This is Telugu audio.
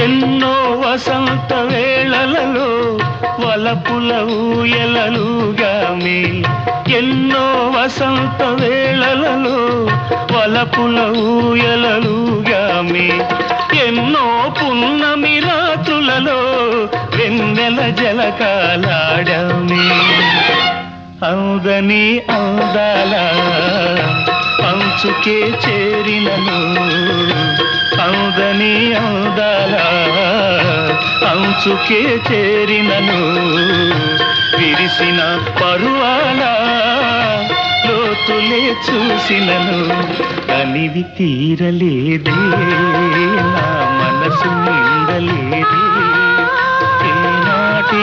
ఎన్నో వసంత వేళలలో వలపుల ఊయలలుగామి, ఎన్నో వసంత వేళలలో వలపుల ఊయలలుగామి, ఎన్నో పున్నమి రాత్రులలో వెన్నెల జలకాలాడామి. అందని అందాల అంచుకే చేరినను, అందని అందాల అంచుకే చేరినను, విరిసిన పరువాల లోతులే చూసినను, అనివి తీరలేదే నా మనసు నిండలేదే, ఏనాటి